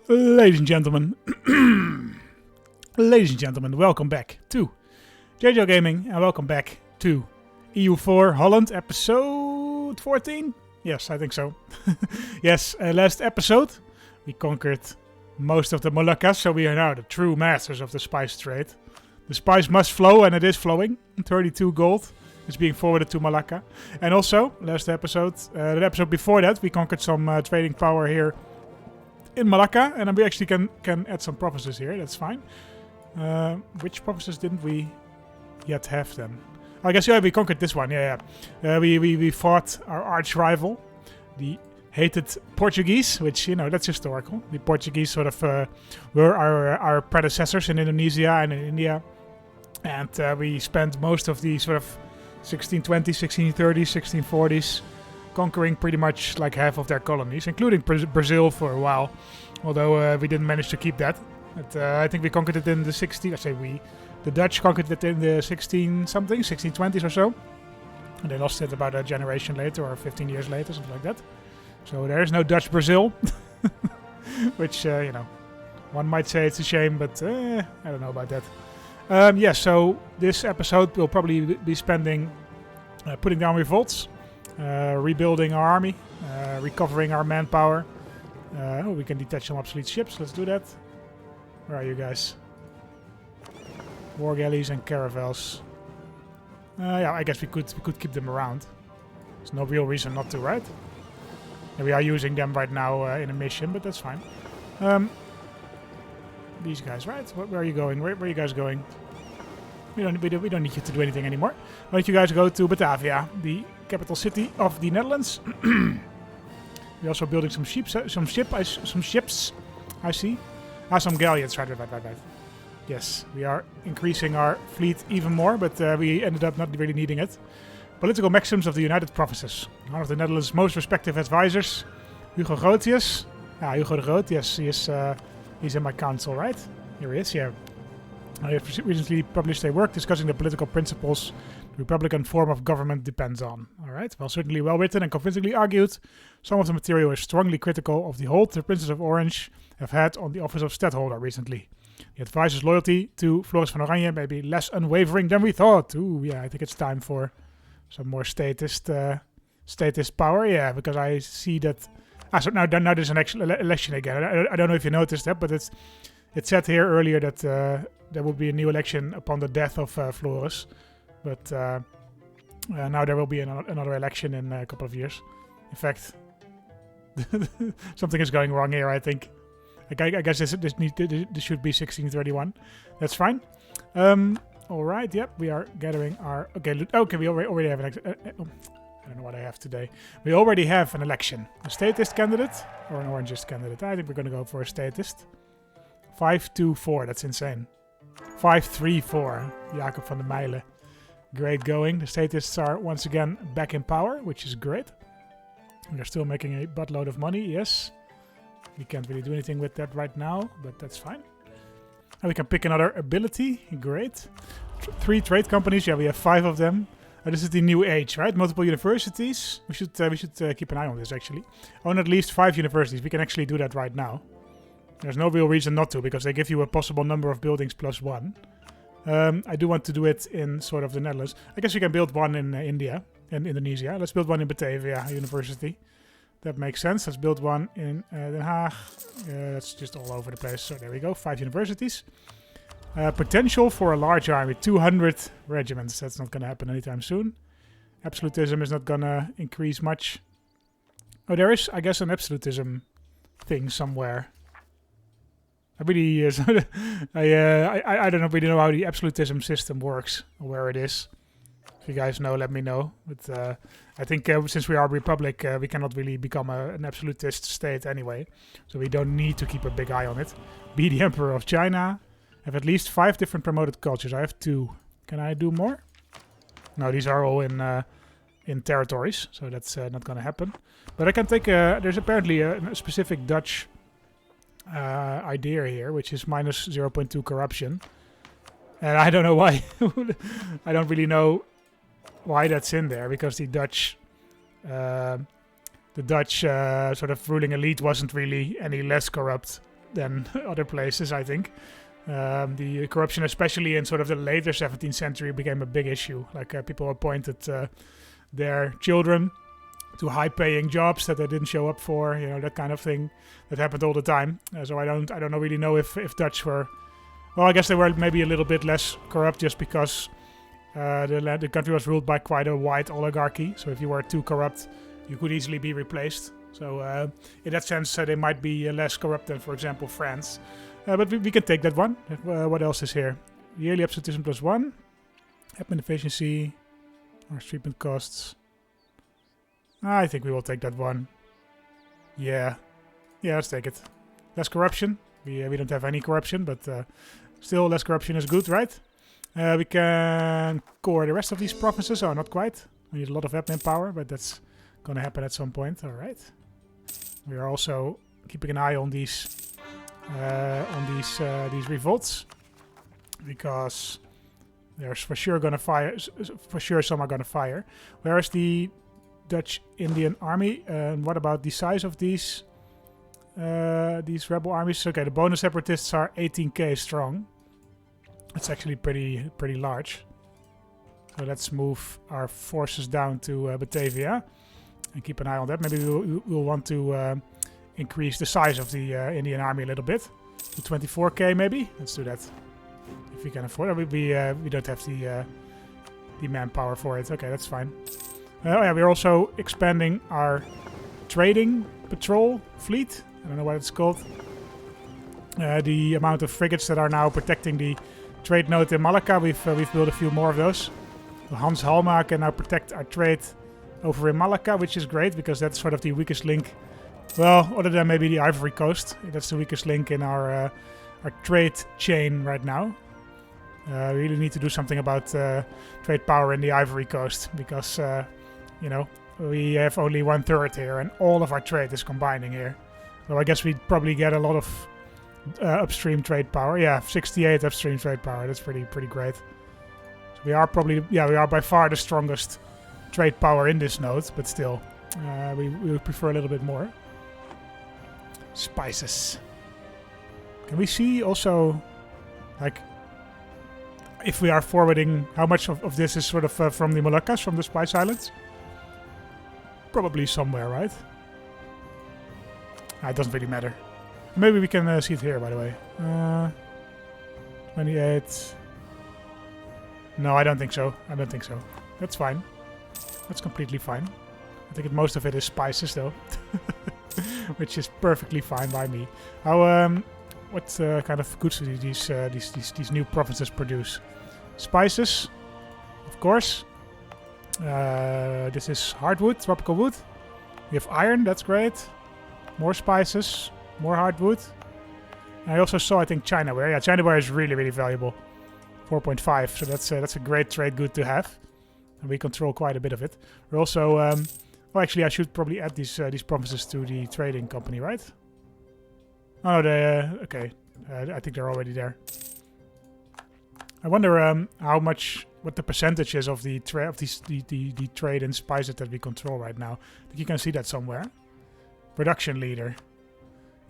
Ladies and gentlemen, welcome back to JJ Gaming and welcome back to EU4 Holland episode 14. Yes, I think so. Yes, last episode we conquered most of the Moluccas, so we are now the true masters of the spice trade. The spice must flow, and it is flowing. 32 gold is being forwarded to Malacca. And also, last episode, the episode before that, we conquered some trading power here in Malacca, and we actually can add some provinces here. That's fine. Which provinces didn't we yet have then? I guess we conquered this one. Yeah. We fought our arch rival, the hated Portuguese, which that's historical. The Portuguese sort of were our predecessors in Indonesia and in India, and we spent most of the sort of 1620s, 1630s, 1640s. Conquering pretty much like half of their colonies, including Brazil for a while, although we didn't manage to keep that. But I think we conquered it in the 16th, I say we, the Dutch conquered it in the 1620s or so, and they lost it about a generation later or 15 years later, something like that. So there is no Dutch Brazil, which, one might say it's a shame, but I don't know about that. So this episode we'll probably be spending putting down revolts, rebuilding our army, recovering our manpower. We can detach some obsolete ships. Let's do that. Where are you guys? War galleys and caravels. I guess we could keep them around. There's no real reason not to, right? And we are using them right now in a mission, but that's fine. These guys, right? Where are you going? Where are you guys going? We don't need you to do anything anymore. Why don't you guys go to Batavia, the capital city of the Netherlands? We're also building some ships. I see. Some galleons. Right. Yes, we are increasing our fleet even more, but we ended up not really needing it. Political maxims of the United Provinces. One of the Netherlands' most respected advisors, Hugo Grotius. Hugo de Groot. Yes, he's in my council, right? Here he is. Yeah. I have recently published a work discussing the political principles the Republican form of government depends on. Alright, well, certainly well written and convincingly argued. Some of the material is strongly critical of the hold the Princes of Orange have had on the office of stadtholder recently. The advisor's loyalty to Floris van Oranje may be less unwavering than we thought. I think it's time for some more statist power. Yeah, because I see that. So now there's an actual election again. I don't know if you noticed that, but it said here earlier that there will be a new election upon the death of Floris. But now there will be another election in a couple of years. In fact, something is going wrong here, I think. I guess this should be 1631. That's fine. Alright, yep, we are gathering our... Okay, we already have an... I don't know what I have today. We already have an election. A statist candidate or an orangist candidate? I think we're going to go for a statist. 5-2-4, that's insane. 5-3-4, Jacob van der Meijlen. Great going. The statists are once again back in power, which is great. They're still making a buttload of money, yes. We can't really do anything with that right now, but that's fine. And we can pick another ability, great. 3 trade companies, yeah, we have 5 of them. This is the new age, right? Multiple universities. We should keep an eye on this, actually. Own at least 5 universities. We can actually do that right now. There's no real reason not to, because they give you a possible number of buildings plus 1. I do want to do it in sort of the Netherlands. I guess we can build one in India and Indonesia. Let's build one in Batavia University. That makes sense. Let's build one in Den Haag. That's just all over the place. So there we go. 5 universities. Potential for a large army. 200 regiments. That's not going to happen anytime soon. Absolutism is not going to increase much. Oh, there is, I guess, an absolutism thing somewhere. I really, I don't really know how the absolutism system works or where it is. If you guys know, let me know. But I think since we are a republic, we cannot really become an absolutist state anyway. So we don't need to keep a big eye on it. Be the Emperor of China. Have at least 5 different promoted cultures. I have 2. Can I do more? No, these are all in territories, so that's not going to happen. But I can take there's apparently a specific Dutch idea here, which is minus 0.2 corruption. And I don't know why. I don't really know why that's in there, because the Dutch sort of ruling elite wasn't really any less corrupt than other places, I think. The corruption, especially in sort of the later 17th century, became a big issue. Like people appointed their children to high-paying jobs that they didn't show up for, you know, that kind of thing. That happened all the time. So I don't really know if Dutch were. Well, I guess they were maybe a little bit less corrupt just because the country was ruled by quite a wide oligarchy. So if you were too corrupt, you could easily be replaced. So in that sense, they might be less corrupt than, for example, France. But we can take that one. What else is here? Yearly absolutism +1. Admin efficiency. Our treatment costs. I think we will take that one. Yeah. Yeah, let's take it. Less corruption. We don't have any corruption, but still less corruption is good, right? We can core the rest of these provinces. Oh, not quite. We need a lot of admin power, but that's going to happen at some point. All right. We are also keeping an eye on these revolts, because there's for sure gonna fire. For sure, some are gonna fire. Where is the Dutch Indian army? And what about the size of these rebel armies? Okay, the bonus separatists are 18k strong. It's actually pretty large. So let's move our forces down to Batavia and keep an eye on that. Maybe we'll want to increase the size of the Indian army a little bit to 24k maybe. Let's do that if we can afford it. We don't have the manpower for it. Okay, that's fine. Oh yeah, we're also expanding our trading patrol fleet. I don't know what it's called. The amount of frigates that are now protecting the trade node in Malacca, we've built a few more of those. So Hans Halma can now protect our trade over in Malacca, which is great because that's sort of the weakest link. Well, other than maybe the Ivory Coast, that's the weakest link in our trade chain right now. We really need to do something about trade power in the Ivory Coast because, you know, we have only 1/3 here and all of our trade is combining here. So I guess we'd probably get a lot of upstream trade power. Yeah, 68 upstream trade power. That's pretty great. So we are we are by far the strongest trade power in this node, but still, we would prefer a little bit more. Spices. Can we see also, like, if we are forwarding, how much of this is sort of from the Moluccas, from the Spice Islands? Probably somewhere, right? It doesn't really matter. Maybe we can see it here, by the way. 28. No, I don't think so. I don't think so. That's fine. That's completely fine. I think most of it is spices, though. Which is perfectly fine by me. What kind of goods do these new provinces produce? Spices, of course. This is hardwood, tropical wood. We have iron, that's great. More spices, more hardwood. And I also saw, I think, Chinaware. Yeah, Chinaware is really valuable. 4.5, so that's a great trade good to have. And we control quite a bit of it. We're also... well, actually, I should probably add these provinces to the trading company, right? Oh, no, okay. I think they're already there. I wonder what the percentage is of the trade in spices that we control right now. I think you can see that somewhere. Production leader.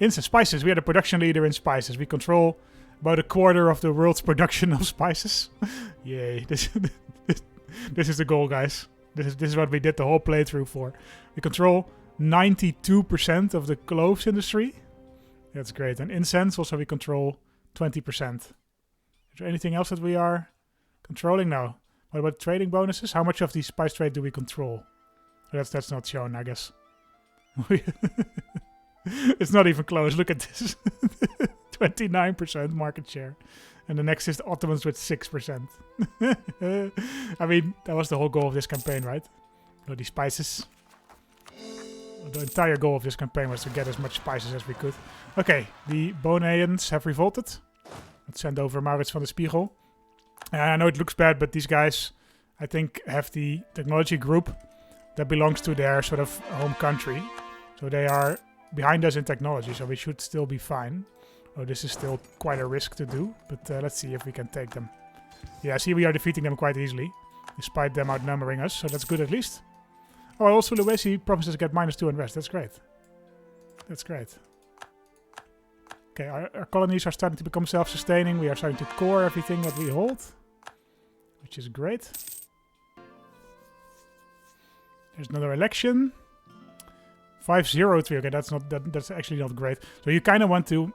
Instant spices. We are the production leader in spices. We control about 1/4 of the world's production of spices. Yay! This is the goal, guys. This is what we did the whole playthrough for. We control 92% of the cloves industry. That's great. And incense also we control 20%. Is there anything else that we are controlling now? What about trading bonuses? How much of the spice trade do we control? Oh, that's not shown, I guess. It's not even close. Look at this. 29% market share. And the next is the Ottomans with 6%. I mean, that was the whole goal of this campaign, right? No, these spices. The entire goal of this campaign was to get as much spices as we could. Okay, the Boneans have revolted. Let's send over Maurits van der Spiegel. I know it looks bad, but these guys, I think, have the technology group that belongs to their sort of home country. So they are behind us in technology, so we should still be fine. Oh, this is still quite a risk to do, but let's see if we can take them. Yeah, see, we are defeating them quite easily, despite them outnumbering us, so that's good at least. Oh, also Luesi provinces get -2 in rest. That's great. That's great. Okay, our colonies are starting to become self-sustaining. We are starting to core everything that we hold, which is great. There's another election. 503. Okay, that's actually not great. So you kind of want to,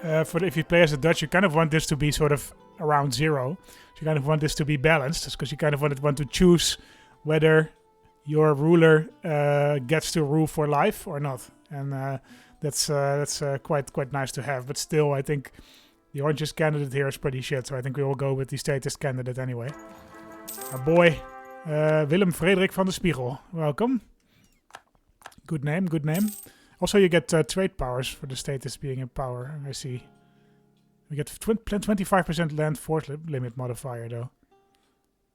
if you play as a Dutch, you kind of want this to be sort of around 0. So you kind of want this to be balanced, because you kind of want to choose whether your ruler gets to rule for life or not, and that's quite nice to have. But still, I think the orange's candidate here is pretty shit. So I think we will go with the statist candidate anyway. Our boy. Willem Frederik van der Spiegel. Welcome. Good name, good name. Also, you get trade powers for the status being in power. I see. We get 25% land force limit modifier, though.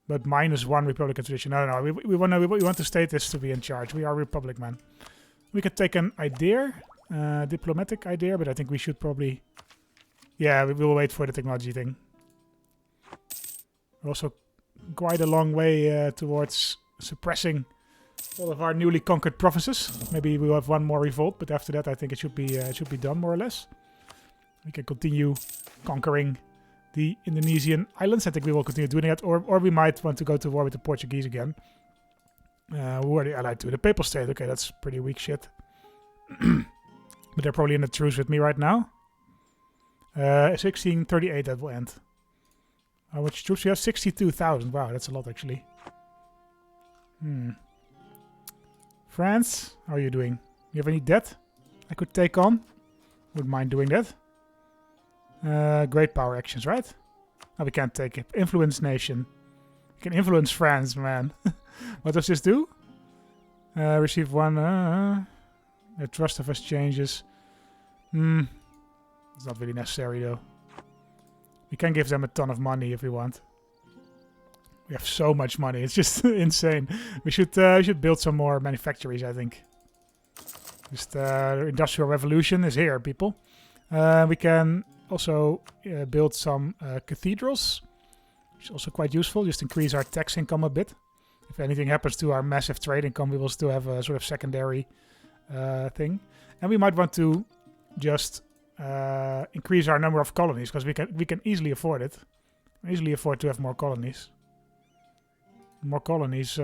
But -1 Republican tradition. No. We want the status to be in charge. We are Republic, man. We could take an idea. Diplomatic idea, but I think we should probably... Yeah, we will wait for the technology thing. We're also quite a long way towards suppressing all of our newly conquered provinces. Maybe we'll have one more revolt, but after that I think it should be done more or less. We can continue conquering the Indonesian islands. I think we will continue doing that, or we might want to go to war with the Portuguese again. Who are the allied to? The Papal State. Okay, that's pretty weak shit. But they're probably in a truce with me right now. 1638 that will end. How much troops we have? 62,000. Wow, that's a lot actually. France, how are you doing? You have any debt I could take on? Wouldn't mind doing that. Great power actions, right? No, we can't take it. Influence nation. We can influence France, man. What does this do? Receive 1. The trust of us changes. It's not really necessary though. We can give them a ton of money if we want. We have so much money. It's just insane. We should build some more manufactories, I think. Just industrial revolution is here, people. We can also build some cathedrals, which is also quite useful. Just increase our tax income a bit. If anything happens to our massive trade income, we will still have a sort of secondary thing. And we might want to just increase our number of colonies, because we can easily afford it. Easily afford to have more colonies. More colonies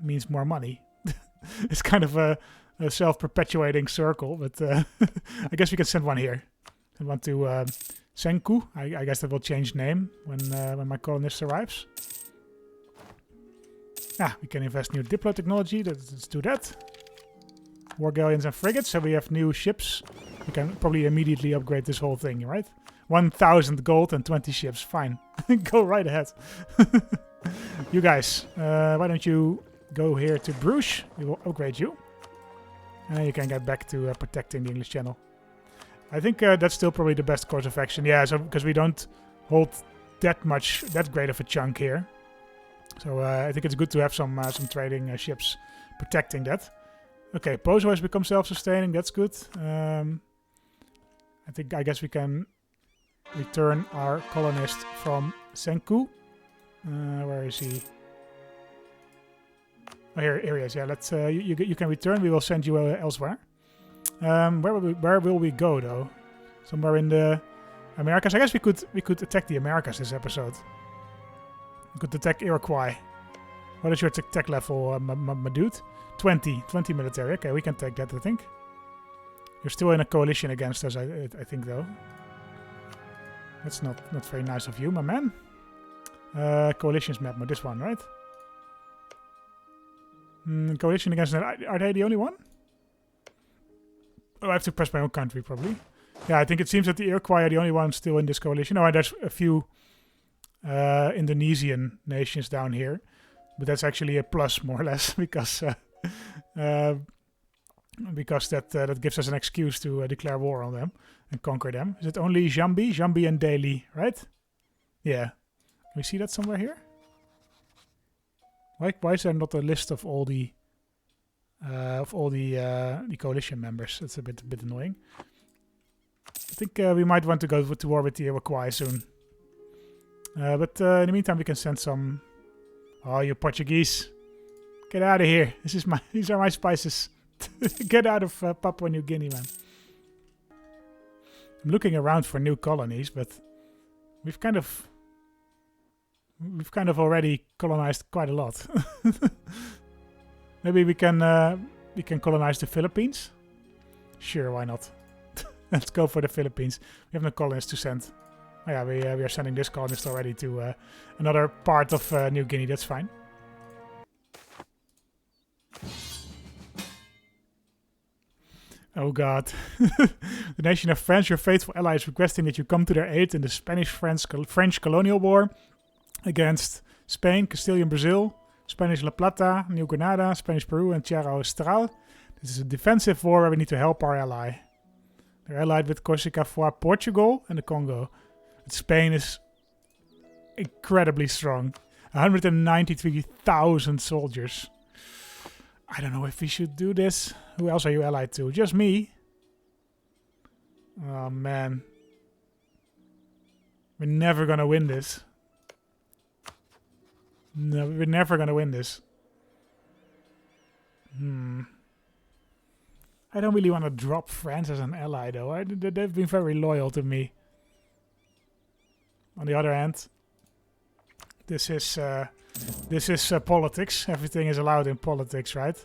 means more money. It's kind of a self-perpetuating circle, but I guess we can send one here. Send one to Senku. I guess that will change name when my colonist arrives. We can invest new Diplo technology. Let's do that. War galleons and frigates, so we have new ships. We can probably immediately upgrade this whole thing, right? 1,000 gold and 20 ships. Fine. Go right ahead. You guys, why don't you go here to Bruges? We will upgrade you. And you can get back to protecting the English Channel. I think that's still probably the best course of action. Yeah, so because we don't hold that great of a chunk here. So I think it's good to have some trading ships protecting that. Okay, Pozo has become self-sustaining. That's good. I guess we can return our colonist from Senku. Where is he? Oh, here he is. Yeah, let's. You can return. We will send you elsewhere. Where will we go though? Somewhere in the Americas. I guess we could attack the Americas this episode. We could attack Iroquois. What is your tech level, my dude? 20 military. Okay, we can take that, I think. You're still in a coalition against us, I think, though. That's not very nice of you, my man. Coalitions map, this one, right? Coalition against... Are they the only one? Oh, I have to press my own country, probably. Yeah, I think it seems that the Iroquois are the only ones still in this coalition. Oh, and there's a few Indonesian nations down here. But that's actually a plus, more or less, because that gives us an excuse to declare war on them and conquer them. Is it only Jambi? Jambi and Delhi, right? Yeah. Can we see that somewhere here? Why is there not a list of all the coalition members? That's a bit annoying. I think we might want to go to war with the Iroquois soon. But in the meantime, we can send some. Oh, you Portuguese! Get out of here! These are my spices. Get out of Papua New Guinea, man. I'm looking around for new colonies, but we've kind of already colonized quite a lot. Maybe we can colonize the Philippines. Sure, why not? Let's go for the Philippines. We have no colonists to send. Oh yeah, we are sending this colonist already to another part of New Guinea. That's fine. Oh god. The nation of France, your faithful ally, is requesting that you come to their aid in the Spanish colonial war against Spain, Castilian Brazil, Spanish La Plata, New Granada, Spanish Peru, and Tierra Austral. This is a defensive war where we need to help our ally. They're allied with Corsica, Portugal, and the Congo. But Spain is incredibly strong. 193,000 soldiers. I don't know if we should do this. Who else are you allied to? Just me? Oh man. We're never gonna win this. No, we're never gonna win this. I don't really want to drop France as an ally, though. They've been very loyal to me. On the other hand, this is politics. Everything is allowed in politics, right?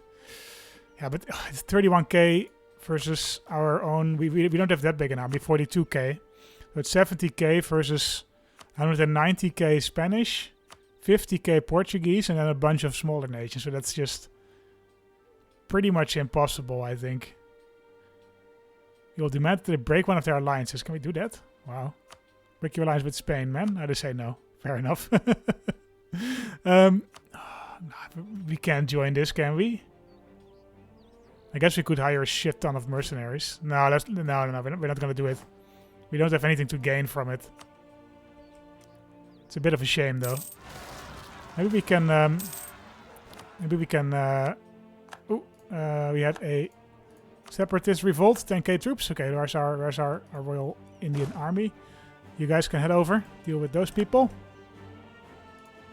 Yeah, but it's 31k versus our own. We don't have that big an army, 42k. So it's 70k versus 190k Spanish, 50k Portuguese, and then a bunch of smaller nations. So that's just pretty much impossible, I think. You'll demand that they break one of their alliances. Can we do that? Wow. Break your alliance with Spain, man. I just say no. Fair enough. We can't join this, can we? I guess we could hire a shit ton of mercenaries. No, no, we're not gonna do it. We don't have anything to gain from it. It's a bit of a shame, though. Maybe we can. We had a separatist revolt, 10k troops. Okay, there's our Royal Indian Army. You guys can head over, deal with those people.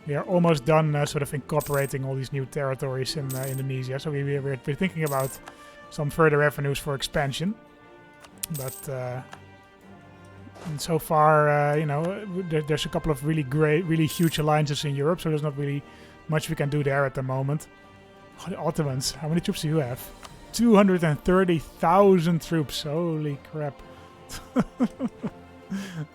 We are almost done sort of incorporating all these new territories in Indonesia. So we're thinking about some further avenues for expansion. But and so far, you know, there's a couple of really huge alliances in Europe. So there's not really much we can do there at the moment. Oh, the Ottomans. How many troops do you have? 230,000 troops. Holy crap.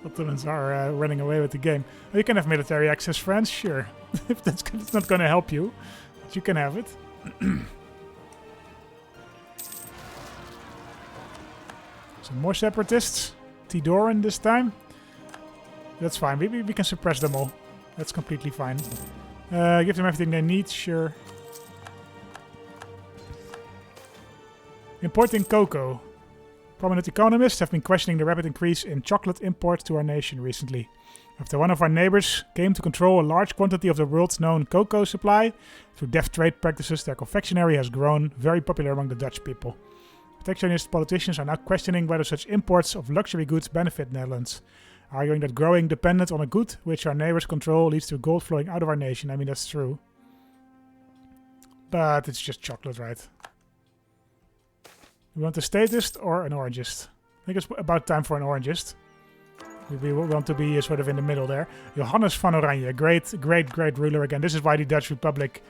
Ottomans are running away with the game. Oh, you can have military access, France, sure. If that's not going to help you, but you can have it. Some more separatists. Tidoran this time. That's fine. We can suppress them all. That's completely fine. Give them everything they need, sure. Importing cocoa. Prominent economists have been questioning the rapid increase in chocolate imports to our nation recently. After one of our neighbors came to control a large quantity of the world's known cocoa supply, through deft trade practices, their confectionery has grown very popular among the Dutch people. Protectionist politicians are now questioning whether such imports of luxury goods benefit Netherlands, arguing that growing dependence on a good which our neighbors control leads to gold flowing out of our nation. I mean, that's true. But it's just chocolate, right? We want a statist or an orangist? I think it's about time for an orangist. We want to be sort of in the middle there. Johannes van Oranje, great ruler again. This is why the Dutch Republic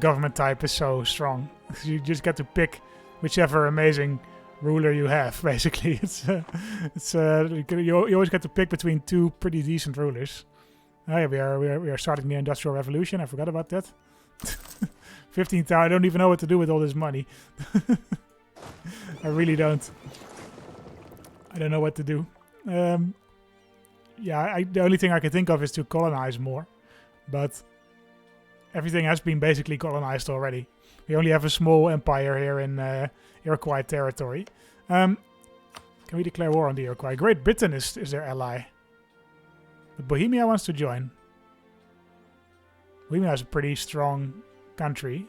government type is so strong. You just get to pick whichever amazing ruler you have, basically. You always get to pick between two pretty decent rulers. Oh yeah, we are starting the Industrial Revolution. I forgot about that. 15,000. I don't even know what to do with all this money. I really don't. I don't know what to do. Yeah, the only thing I can think of is to colonize more. But everything has been basically colonized already. We only have a small empire here in Iroquois territory. Can we declare war on the Iroquois? Great Britain is their ally. But Bohemia wants to join. Bohemia is a pretty strong country.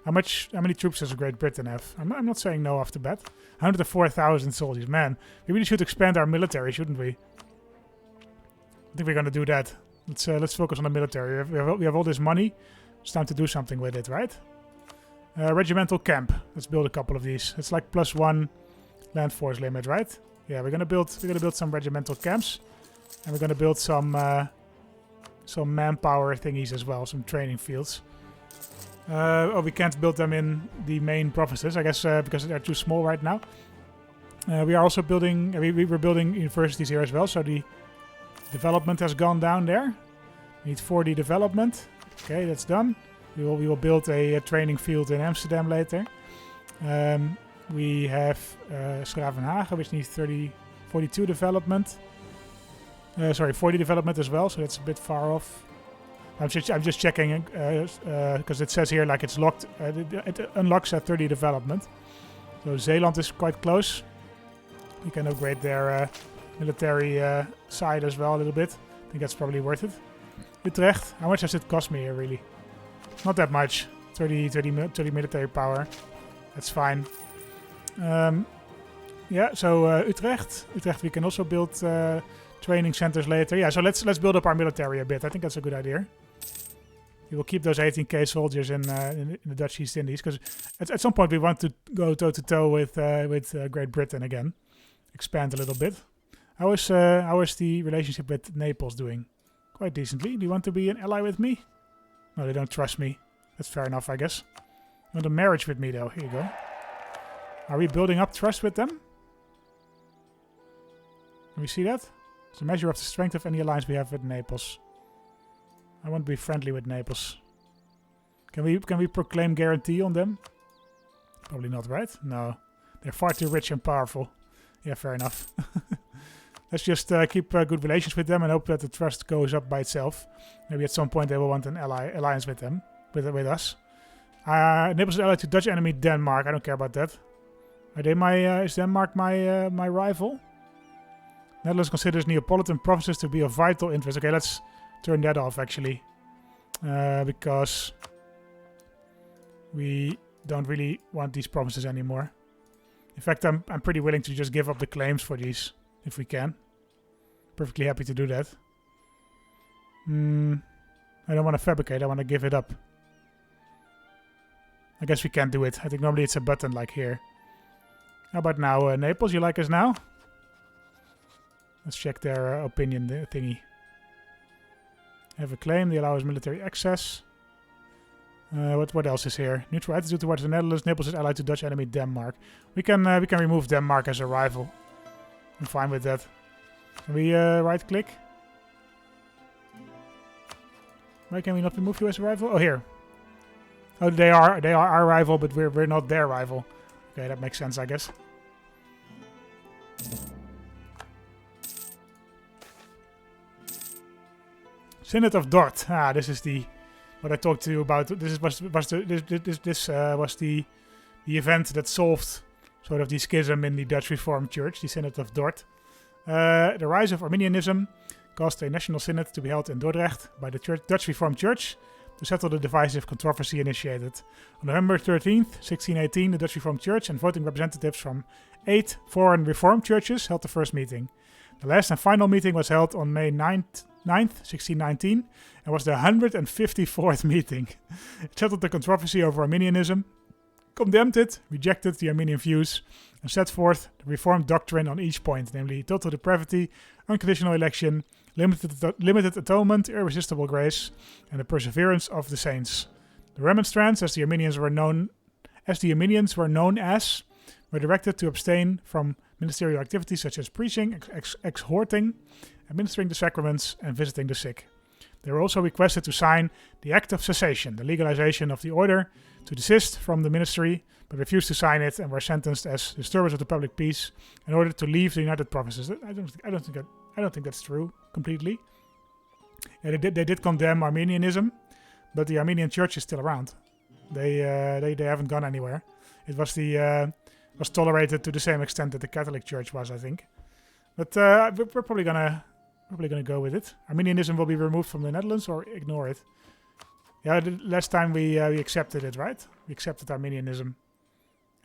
How many troops does Great Britain have? I'm not saying no off the bat. 104,000 soldiers. Man, we really should expand our military, shouldn't we? I think we're gonna do that. Let's focus on the military. We have all this money. It's time to do something with it, right? Regimental camp. Let's build a couple of these. It's like +1 land force limit, right? Yeah, we're gonna build some regimental camps, and we're gonna build some manpower thingies as well, some training fields. Oh, we can't build them in the main provinces, I guess, because they're too small right now. We are also building. We were building universities here as well, so the development has gone down there. We need 40 development. Okay, that's done. We will build a training field in Amsterdam later. We have Schravenhagen, which needs 42 development. Sorry, 40 development as well, so that's a bit far off. I'm just checking because it says here like it's locked. It unlocks at 30 development. So Zeeland is quite close. We can upgrade their military side as well a little bit. I think that's probably worth it. Utrecht, how much does it cost me here really? Not that much. 30 military power. That's fine. Yeah, so Utrecht, we can also build training centers later. Yeah, so let's build up our military a bit. I think that's a good idea. We will keep those 18k soldiers in the Dutch East Indies because at some point we want to go toe to toe with Great Britain again, expand a little bit. How is the relationship with Naples doing? Quite decently. Do you want to be an ally with me? No, they don't trust me. That's fair enough, I guess. You want a marriage with me though? Here you go. Are we building up trust with them? Can we see that? It's a measure of the strength of any alliance we have with Naples. I want to be friendly with Naples. Can we proclaim guarantee on them? Probably not, right? No. They're far too rich and powerful. Yeah, fair enough. Let's just keep good relations with them and hope that the trust goes up by itself. Maybe at some point they will want an alliance with them, with us. Naples is allied to Dutch enemy Denmark. I don't care about that. Are they is Denmark my rival? Netherlands considers Neapolitan provinces to be of vital interest. Okay, let's turn that off actually, because we don't really want these provinces anymore. In fact, I'm pretty willing to just give up the claims for these if we can. Perfectly happy to do that. I don't want to fabricate. I want to give it up. I guess we can't do it. I think normally it's a button like here. How about now, Naples? You like us now? Let's check their opinion thingy. Have a claim. They allow us military access. What else is here? Neutral attitude towards the Netherlands. Naples is allied to Dutch enemy Denmark. We can remove Denmark as a rival. I'm fine with that. Can we right click? Why can we not remove you as a rival? Oh, here. Oh, they are our rival, but we're not their rival. Okay, that makes sense, I guess. Synod of Dort. Ah, this is what I talked to you about. This was the event that solved sort of the schism in the Dutch Reformed Church, the Synod of Dort. The rise of Arminianism caused a national synod to be held in Dordrecht by the Dutch Reformed Church to settle the divisive controversy initiated. On November 13th, 1618, the Dutch Reformed Church and voting representatives from 8 foreign Reformed churches held the first meeting. The last and final meeting was held on May 9th, 1619, and was the 154th meeting. It settled the controversy over Arminianism, condemned it, rejected the Arminian views, and set forth the Reformed doctrine on each point, namely total depravity, unconditional election, limited atonement, irresistible grace, and the perseverance of the saints. The remonstrants, as the Arminians were known as, were directed to abstain from ministerial activities such as preaching, exhorting, administering the sacraments, and visiting the sick. They were also requested to sign the Act of Cessation, the legalization of the order to desist from the ministry, but refused to sign it and were sentenced as disturbers of the public peace in order to leave the United Provinces. I don't think that's true completely. Yeah, they did condemn Arminianism, but the Armenian Church is still around. They haven't gone anywhere. It was was tolerated to the same extent that the Catholic Church was, I think. But we're probably gonna go with it. Arminianism will be removed from the Netherlands or ignore it. Yeah, the last time we accepted it, right? We accepted Arminianism.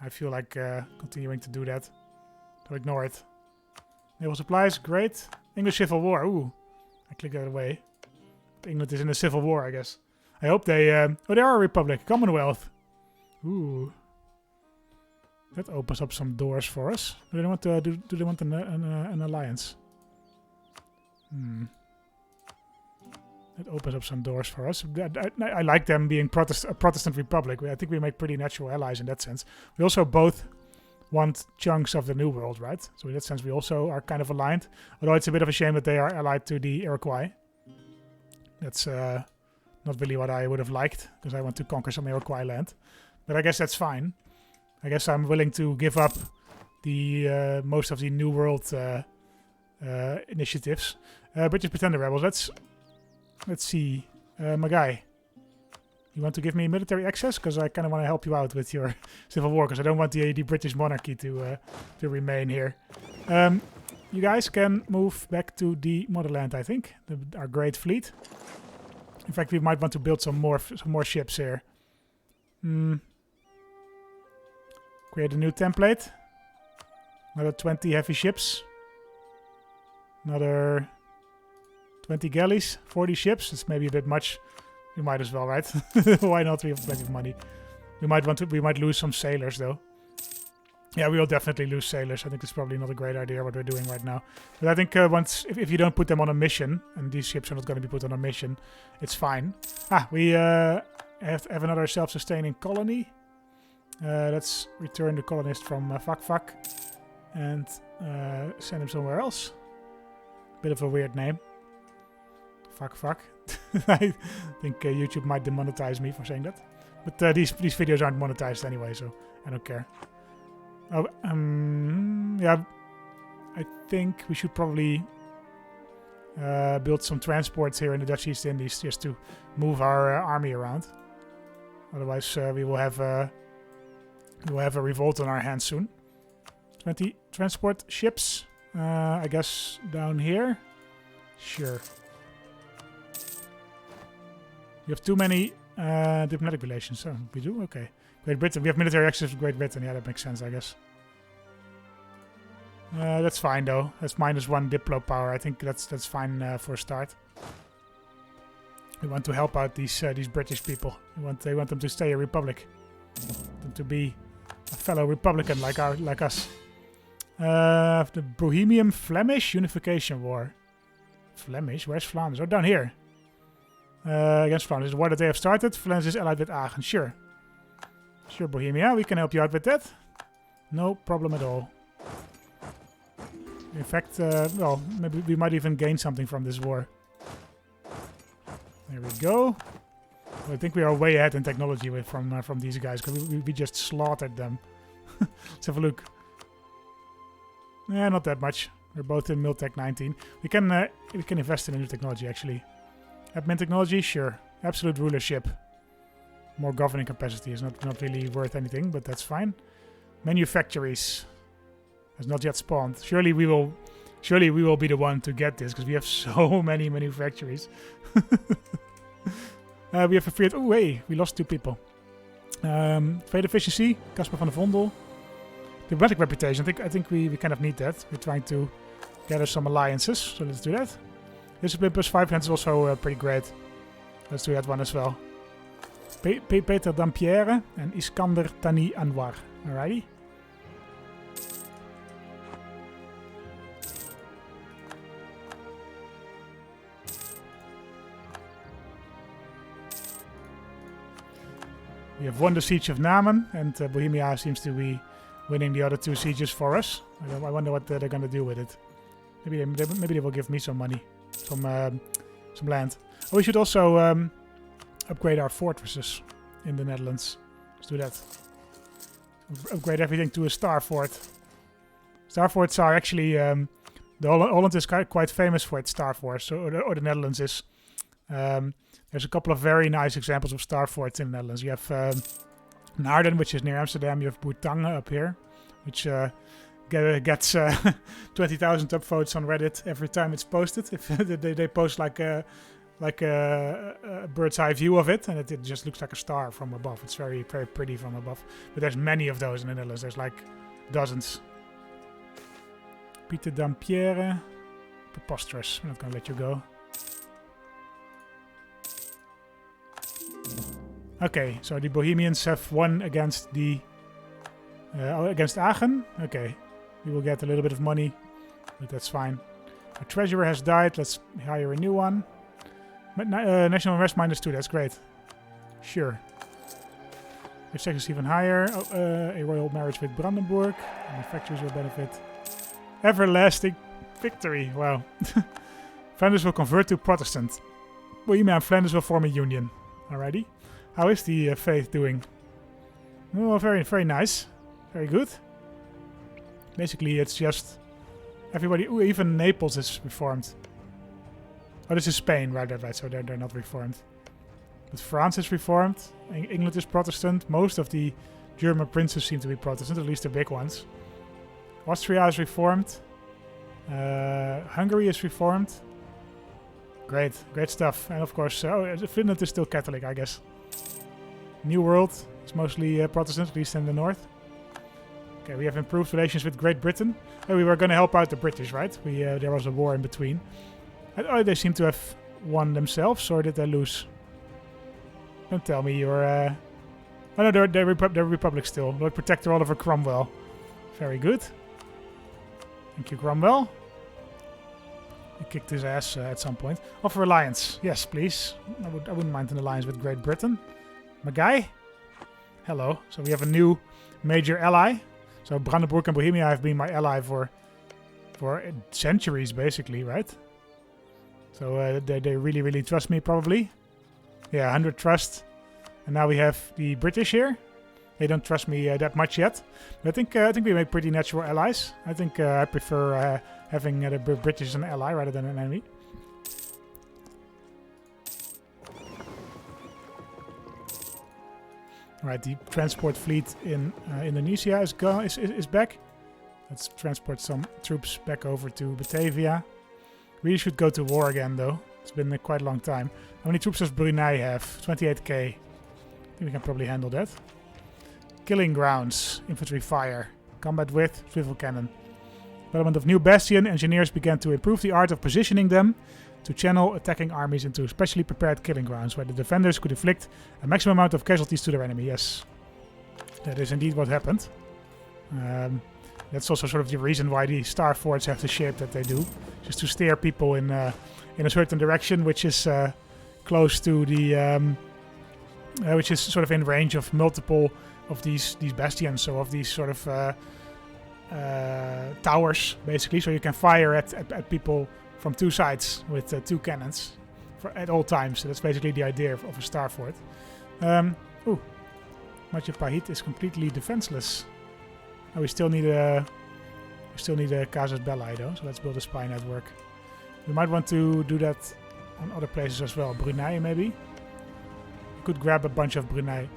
I feel like continuing to do that. To ignore it. Naval supplies, great. English Civil War, ooh. I clicked that away. England is in a civil war, I guess. I hope they... they are a republic. Commonwealth. Ooh. That opens up some doors for us. Do they want to do they want an alliance? That opens up some doors for us. I like them being a Protestant republic. I think we make pretty natural allies in that sense. We also both want chunks of the New World, right? So in that sense, we also are kind of aligned. Although it's a bit of a shame that they are allied to the Iroquois. That's not really what I would have liked, because I want to conquer some Iroquois land. But I guess that's fine. I guess I'm willing to give up the most of the New World initiatives. British Pretender Rebels. Let's see. My guy. You want to give me military access? Because I kind of want to help you out with your civil war. Because I don't want the British monarchy to remain here. You guys can move back to the motherland, I think. Our great fleet. In fact, we might want to build some more ships here. Create a new template. Another 20 heavy ships. Another 20 galleys. 40 ships. It's maybe a bit much. We might as well, right? Why not? We have plenty of money. We might lose some sailors though. Yeah, we will definitely lose sailors. I think it's probably not a great idea what we're doing right now. But I think if you don't put them on a mission, and these ships are not going to be put on a mission, it's fine. We have another self-sustaining colony. Let's return the colonist from Vakvak and send him somewhere else. Bit of a weird name. Vakvak. I think YouTube might demonetize me for saying that. But these videos aren't monetized anyway, so I don't care. Oh, yeah, I think we should probably build some transports here in the Dutch East Indies just to move our army around. Otherwise, we will have a revolt on our hands soon. 20 transport ships, I guess down here. Sure. We have too many diplomatic relations. So we do? Okay. Great Britain. We have military access to Great Britain. Yeah, that makes sense, I guess. That's fine, though. That's -1 diplo power. I think that's fine for a start. We want to help out these British people. We want them to stay a republic. Them to be a fellow republican like us. The Bohemian Flemish Unification War. Flemish? Where's Flanders? Oh, down here. Against Flanders. The war that they have started. Flanders is allied with Aachen. Sure. Sure, Bohemia. We can help you out with that. No problem at all. In fact, well, maybe we might even gain something from this war. There we go. Well, I think we are way ahead in technology from these guys, because we just slaughtered them. Let's have a look. Yeah, not that much. We're both in Miltech 19. We can invest in a new technology, actually. Admin technology, sure. Absolute rulership. More governing capacity is not really worth anything, but that's fine. Manufactories has not yet spawned. Surely we will be the one to get this, because we have so many manufactories. We have a free. Oh, hey, we lost 2 people. Trade efficiency, Casper van der Vondel. Diplomatic reputation. I think we kind of need that. We're trying to gather some alliances, so let's do that. Discipline +5 is also pretty great. Let's do that one as well. Peter Dampierre and Iskander Tani Anwar. Alrighty. We have won the siege of Namen, and Bohemia seems to be winning the other 2 sieges for us. I wonder what they're going to do with it. Maybe they will give me some money, some land. Oh, we should also upgrade our fortresses in the Netherlands. Let's do that. Upgrade everything to a star fort. Star forts are actually Holland is quite famous for its star forts, or the Netherlands is. There's a couple of very nice examples of star forts in the Netherlands. You have Naarden, which is near Amsterdam. You have Bourtange up here, which gets 20,000 upvotes on Reddit every time it's posted. If they post like a bird's eye view of it, and it just looks like a star from above. It's very, very pretty from above. But there's many of those in the Netherlands. There's like dozens. Pieter Dampierre. Preposterous. I'm not going to let you go. Okay, so the Bohemians have won against the Against Aachen? Okay. We will get a little bit of money, but that's fine. Our treasurer has died. Let's hire a new one. National unrest -2. That's great. Sure. If sex is even higher. A royal marriage with Brandenburg. Manufacturers will benefit. Everlasting victory. Wow. Flanders will convert to Protestant. Bohemia and Flanders will form a union. Alrighty. How is the faith doing? Oh, very, very nice. Very good. Basically, it's just everybody. Ooh, even Naples is reformed. Oh, this is Spain, right. So they're not reformed. But France is reformed. England is Protestant. Most of the German princes seem to be Protestant, at least the big ones. Austria is reformed. Hungary is reformed. Great stuff. And of course, Finland is still Catholic, I guess. New World is mostly Protestant, at least in the north. Okay, we have improved relations with Great Britain. We were going to help out the British, right? There was a war in between. They seem to have won themselves, or did they lose? Don't tell me you're... Oh no, they're Republic still. Lord Protector Oliver Cromwell. Very good. Thank you, Cromwell. He kicked his ass at some point. Offer alliance. Yes, please. I wouldn't mind an alliance with Great Britain. My guy. Hello. So we have a new major ally. So Brandenburg and Bohemia have been my ally for centuries, basically, right? So they really trust me, probably. Yeah, 100 trust. And now we have the British here. They don't trust me that much yet. But I think we make pretty natural allies. I think I prefer having the British as an ally rather than an enemy. Alright, the transport fleet in Indonesia is back. Let's transport some troops back over to Batavia. Really should go to war again, though. It's been quite a long time. How many troops does Brunei have? 28k. I think we can probably handle that. Killing grounds. Infantry fire. Combat with swivel cannon. Development of new bastion. Engineers began to improve the art of positioning them to channel attacking armies into specially prepared killing grounds where the defenders could inflict a maximum amount of casualties to their enemy. Yes, that is indeed what happened. That's also sort of the reason why the star forts have the shape that they do, just to steer people in a certain direction, which is close to the, which is sort of in range of multiple of these bastions, so of these sort of towers, basically. So you can fire at people from two sides with two cannons at all times. So that's basically the idea of a star fort. Ooh, Majapahit is completely defenseless. Oh, we still need a Casus Belli though, so let's build a spy network. We might want to do that on other places as well. Brunei maybe. We could grab a bunch of Brunei.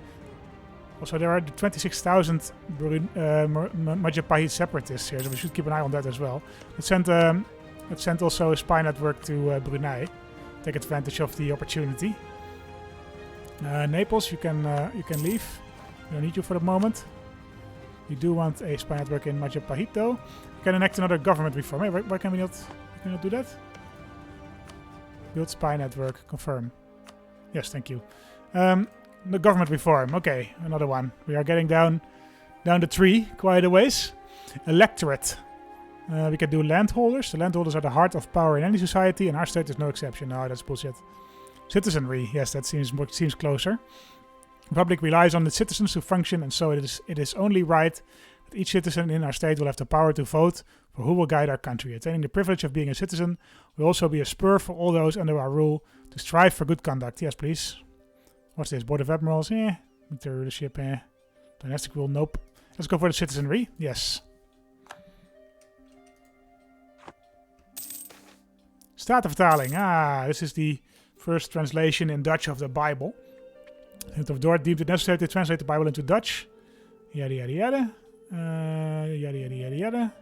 Also, there are 26,000 Majapahit separatists here, so we should keep an eye on that as well. Let's send also a spy network to Brunei. Take advantage of the opportunity. Naples, you can leave. We don't need you for the moment. We do want a spy network in Majapahit though. We can enact another government reform. Hey, why can we not do that? Build spy network. Confirm. Yes, thank you. The government reform. Okay, another one. We are getting down the tree quite a ways. Electorate. We can do landholders. The landholders are the heart of power in any society, and our state is no exception. No, that's bullshit. Citizenry. Yes, that seems closer. The Republic relies on its citizens to function, and so it is only right that each citizen in our state will have the power to vote for who will guide our country. Attaining the privilege of being a citizen will also be a spur for all those under our rule to strive for good conduct. Yes, please. What's this? Board of Admirals? Military rulership? Dynastic rule? Nope. Let's go for the citizenry. Yes. Statenvertaling. This is the first translation in Dutch of the Bible. Saint of Dort deemed it necessary to translate the Bible into Dutch. Yada yada yada. Yada yada yada yada.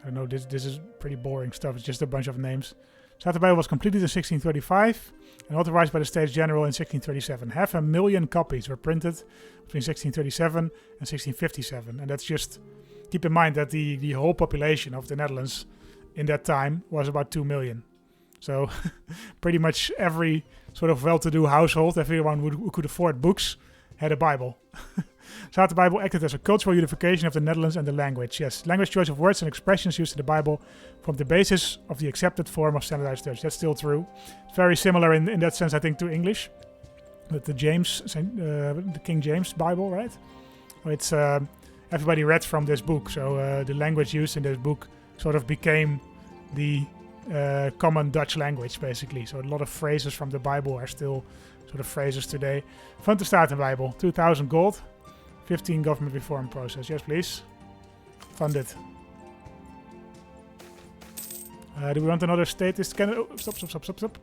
I don't know, this is pretty boring stuff. It's just a bunch of names. Staten Bible was completed in 1635 and authorized by the States General in 1637. 500,000 copies were printed between 1637 and 1657. And that's just... Keep in mind that the whole population of the Netherlands in that time was about 2 million. So pretty much every sort of well-to-do household, everyone who could afford books, had a Bible. So the Bible acted as a cultural unification of the Netherlands and the language. Yes, language choice of words and expressions used in the Bible formed the basis of the accepted form of standardized Dutch. That's still true. It's very similar in that sense, I think, to English. With the the King James Bible, right? It's everybody read from this book, so the language used in this book sort of became the common Dutch language, basically. So a lot of phrases from the Bible are still sort of phrases today. Fund to start a Bible, 2,000 gold, 15 government reform process. Yes, please. Fund it. Do we want another statist candidate? Oh, stop.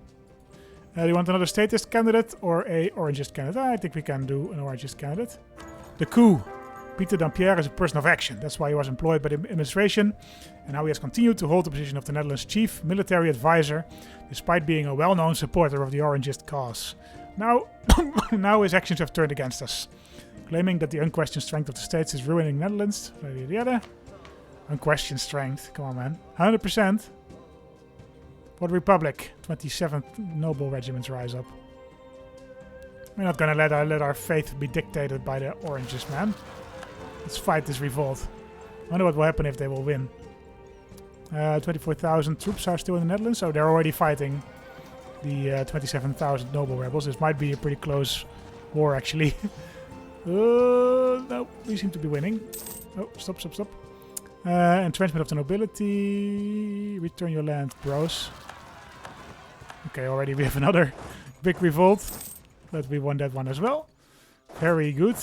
Do you want another statist candidate or a orangist candidate? I think we can do an orangist candidate. The coup. Peter Dampierre is a person of action. That's why he was employed by the administration. And now he has continued to hold the position of the Netherlands' chief military advisor, despite being a well-known supporter of the orangist cause. Now his actions have turned against us. Claiming that the unquestioned strength of the states is ruining the Netherlands. Unquestioned strength. Come on, man. 100%. For the Republic. 27th noble regiments rise up. We're not gonna let our faith be dictated by the oranges, man. Let's fight this revolt. I wonder what will happen if they will win. 24,000 troops are still in the Netherlands, so they're already fighting the 27,000 noble rebels. This might be a pretty close war, actually. No, we seem to be winning. Oh, stop. Entrenchment of the nobility. Return your land, bros. Okay, already we have another big revolt. But we won that one as well. Very good.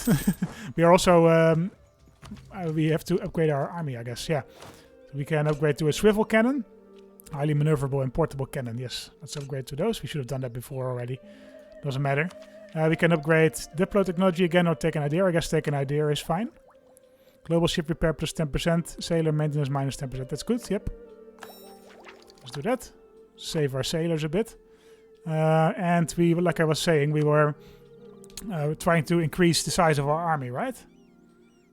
We are also... we have to upgrade our army, I guess. Yeah. We can upgrade to a swivel cannon. Highly maneuverable and portable cannon. Yes, let's upgrade to those. We should have done that before already. Doesn't matter. We can upgrade Diplo technology again or take an idea. I guess take an idea is fine. Global ship repair plus 10%. Sailor maintenance minus 10%. That's good. Yep. Let's do that. Save our sailors a bit. And we, like I was saying, we were trying to increase the size of our army, right?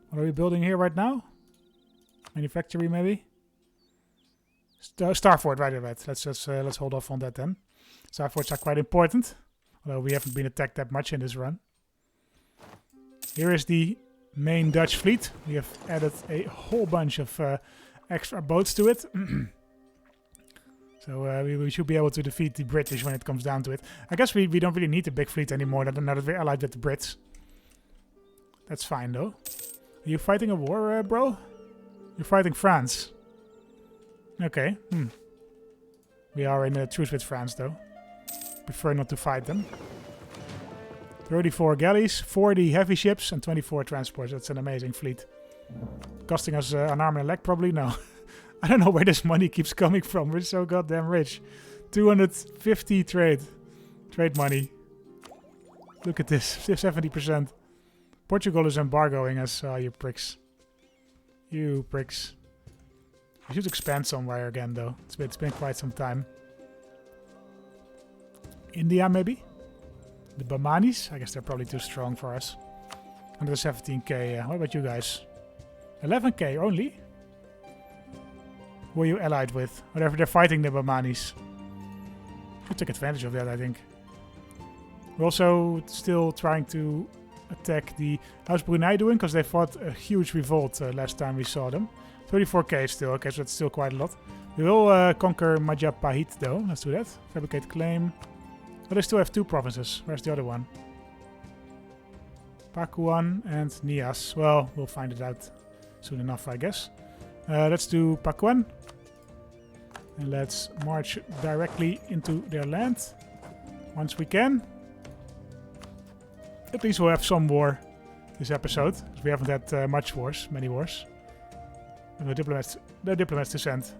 What are we building here right now? Manufactory, maybe? Starfort, right. Let's hold off on that then. Starforts are quite important, although we haven't been attacked that much in this run. Here is the main Dutch fleet. We have added a whole bunch of extra boats to it. So we should be able to defeat the British when it comes down to it. I guess we don't really need a big fleet anymore now that we're allied with the Brits. That's fine though. Are you fighting a war, bro? You're fighting France. Okay. We are in a truce with France though. Prefer not to fight them. 34 galleys, 40 heavy ships and 24 transports. That's an amazing fleet. Costing us an arm and a leg probably? No. I don't know where this money keeps coming from. We're so goddamn rich. 250 trade money. Look at this, 70%. Portugal is embargoing us. Oh, you pricks. You pricks. We should expand somewhere again, though. It's been quite some time. India, maybe? The Bamanis? I guess they're probably too strong for us. 117k. What about you guys? 11k only? Who are you allied with? Whatever, they're fighting the Bamanis. Should take advantage of that, I think. We're also still trying to attack the... How's Brunei doing? Because they fought a huge revolt last time we saw them. 34k still. Okay, so that's still quite a lot. We will conquer Majapahit though. Let's do that. Fabricate claim. Oh, they still have 2 provinces. Where's the other one? Pakuan and Nias. Well, we'll find it out soon enough, I guess. Let's do Pakuan. And let's march directly into their land. Once we can. At least we'll have some war this episode. We haven't had much wars, many wars. And the diplomats to send.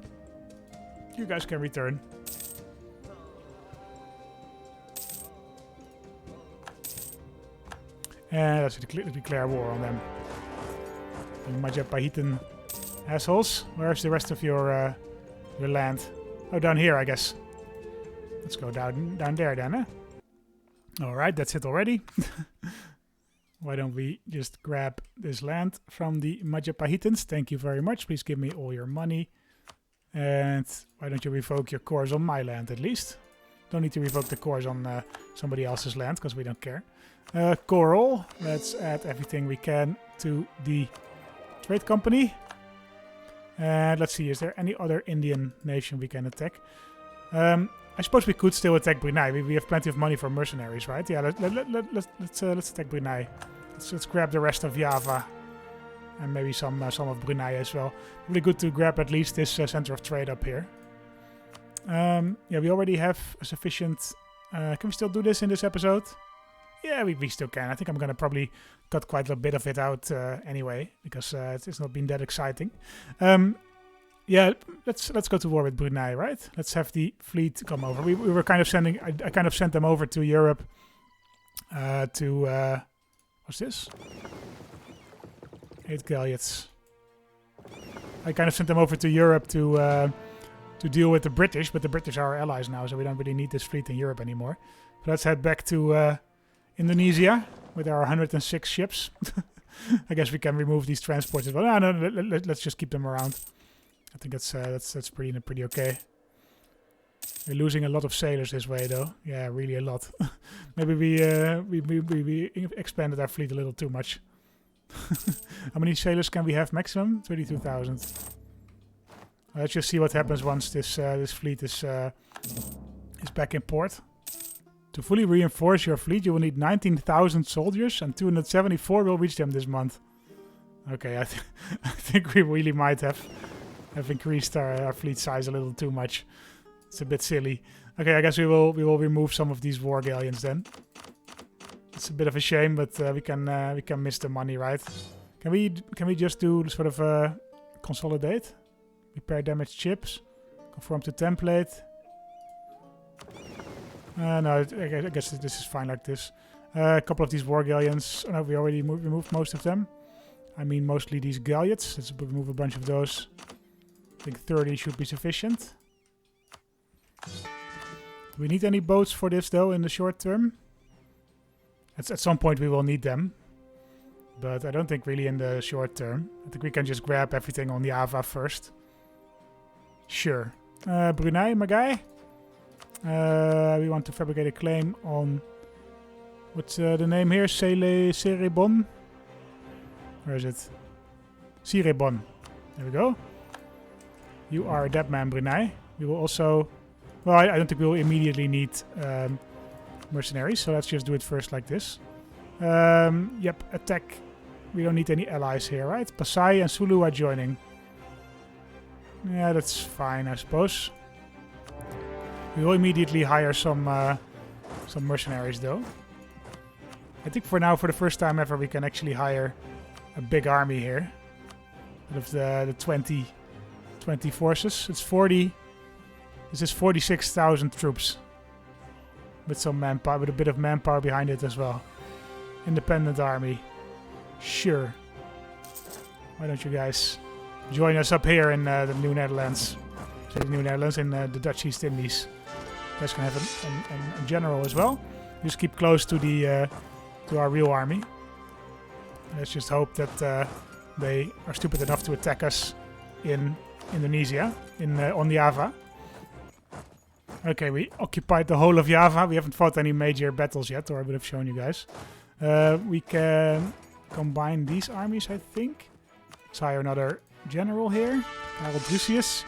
You guys can return. And let's declare war on them. The Majapahitan assholes. Where's the rest of your land? Oh, down here, I guess. Let's go down there then, eh? Alright, that's it already. Why don't we just grab this land from the Majapahitans? Thank you very much. Please give me all your money. And why don't you revoke your cores on my land at least? Don't need to revoke the cores on somebody else's land because we don't care. Coral. Let's add everything we can to the trade company. And let's see, is there any other Indian nation we can attack? I suppose we could still attack Brunei. We have plenty of money for mercenaries, right? Yeah, let's attack Brunei. Let's grab the rest of Java. And maybe some of Brunei as well. Really good to grab at least this center of trade up here. Yeah, we already have a sufficient... can we still do this in this episode? Yeah, we still can. I think I'm going to probably cut quite a bit of it out anyway. Because it's not been that exciting. Yeah, let's go to war with Brunei, right? Let's have the fleet come over. We were kind of sending... I kind of sent them over to Europe. What's this? 8 galleons. I kind of sent them over to Europe to deal with the British, but the British are our allies now, so we don't really need this fleet in Europe anymore. But let's head back to Indonesia with our 106 ships. I guess we can remove these transports as well. No, let's just keep them around. I think that's pretty okay. We're losing a lot of sailors this way, though. Yeah, really a lot. Maybe we expanded our fleet a little too much. How many sailors can we have maximum? 32,000. Let's just see what happens once this fleet is back in port. To fully reinforce your fleet, you will need 19,000 soldiers, and 274 will reach them this month. Okay, I think we really might have increased our fleet size a little too much. It's a bit silly. Okay, I guess we will remove some of these war galleons then. It's a bit of a shame, but we can miss the money, right? Can we just do sort of consolidate, repair damaged ships, conform to template? No, I guess this is fine like this. A couple of these war galleons. Oh, no, we already removed most of them. I mean, mostly these galleons. Let's remove a bunch of those. I think 30 should be sufficient. Do we need any boats for this, though, in the short term? At some point we will need them. But I don't think really in the short term. I think we can just grab everything on the Java first. Sure. Brunei, my guy. We want to fabricate a claim on... What's the name here? Cerebon? Where is it? Cirebon. There we go. You are a dead man, Brunei. We will also... Well, I don't think we will immediately need mercenaries, so let's just do it first like this. Yep, attack. We don't need any allies here, right? Pasai and Sulu are joining. Yeah, that's fine, I suppose. We will immediately hire some mercenaries, though. I think for now, for the first time ever, we can actually hire a big army here. Out of the 20 forces. It's 40... This is 46,000 troops. With some manpower, with a bit of manpower behind it as well. Independent army. Sure. Why don't you guys join us up here in the New Netherlands? So the New Netherlands in the Dutch East Indies. You guys can have a general as well. Just keep close to the to our real army. Let's just hope that they are stupid enough to attack us in Indonesia, on the Java. Okay, we occupied the whole of Java. We haven't fought any major battles yet, or I would have shown you guys. We can combine these armies, I think. Let's hire another general here. Karel Drusius.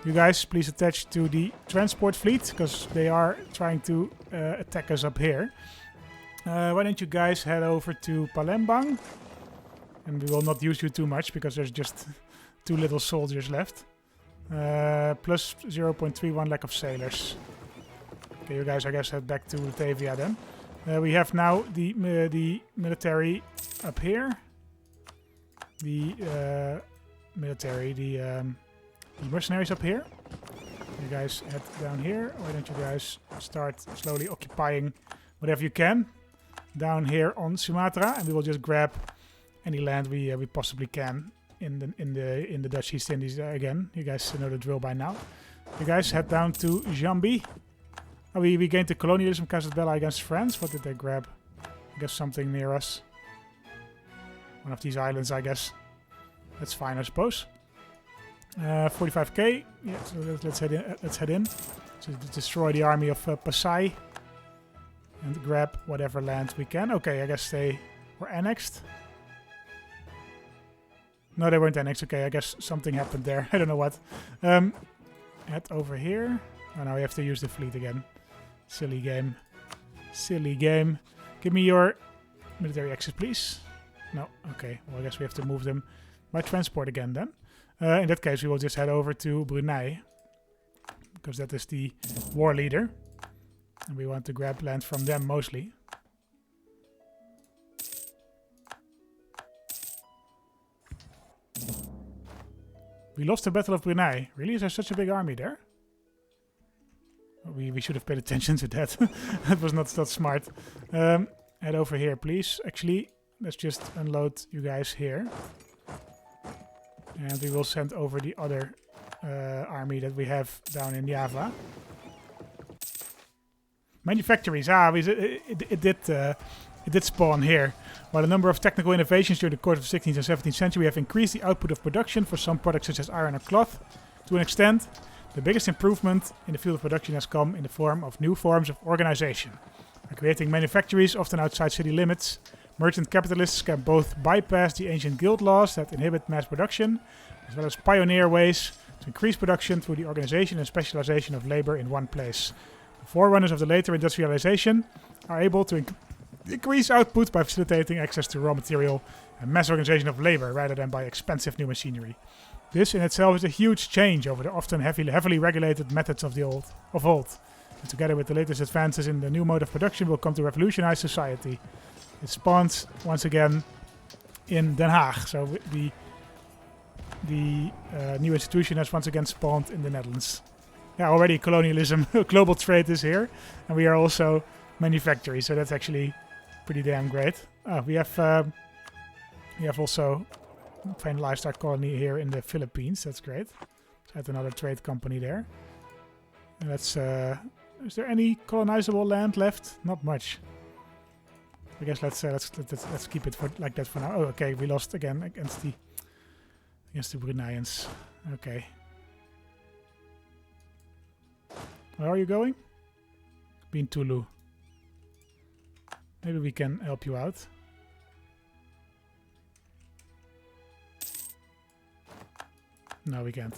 You guys, please attach to the transport fleet, because they are trying to attack us up here. Why don't you guys head over to Palembang? And we will not use you too much, because there's just too little soldiers left. Plus 0.31 lack of sailors. Okay, you guys, I guess, head back to Batavia then. We have now the military up here. The mercenaries up here. You guys head down here. Why don't you guys start slowly occupying whatever you can down here on Sumatra, and we will just grab any land we possibly can in the Dutch East Indies again. You guys know the drill by now. You guys head down to Jambi. Oh, we gained the colonialism Casus Belli against France. What did they grab? I guess something near us. One of these islands, I guess. That's fine, I suppose. 45k. Yeah, so let's head in. Let's to destroy the army of Pasai and grab whatever land we can. Okay, I guess they were annexed. No, they weren't annexed. Okay, I guess something happened there. I don't know what. Head over here. Oh, now we have to use the fleet again. Silly game. Silly game. Give me your military access, please. No, okay. Well, I guess we have to move them by transport again then. In that case, we will just head over to Brunei, because that is the war leader. And we want to grab land from them mostly. We lost the Battle of Brunei. Really? Is there such a big army there? We should have paid attention to that. That was not smart. Head over here, please. Actually, let's just unload you guys here. And we will send over the other army that we have down in Java. Manufactories. It did spawn here. While a number of technical innovations during the course of the 16th and 17th century have increased the output of production for some products such as iron or cloth, to an extent, the biggest improvement in the field of production has come in the form of new forms of organization. By creating manufactories often outside city limits, merchant capitalists can both bypass the ancient guild laws that inhibit mass production, as well as pioneer ways to increase production through the organization and specialization of labor in one place. The forerunners of the later industrialization are able to increase output by facilitating access to raw material and mass organization of labor rather than by expensive new machinery. This in itself is a huge change over the often heavily regulated methods of old. And together with the latest advances in the new mode of production will come to revolutionize society. It spawns once again in Den Haag. So the new institution has once again spawned in the Netherlands. Yeah, already colonialism, global trade is here. And we are also manufacturing, so that's actually pretty damn great. We have also finalized our colony here in the Philippines. That's great. Let's add another trade company there. And let's. Is there any colonizable land left? Not much. I guess let's keep it like that for now. Oh, okay. We lost again against the Bruneians. Okay. Where are you going? Being Tulu. Maybe we can help you out. No, we can't.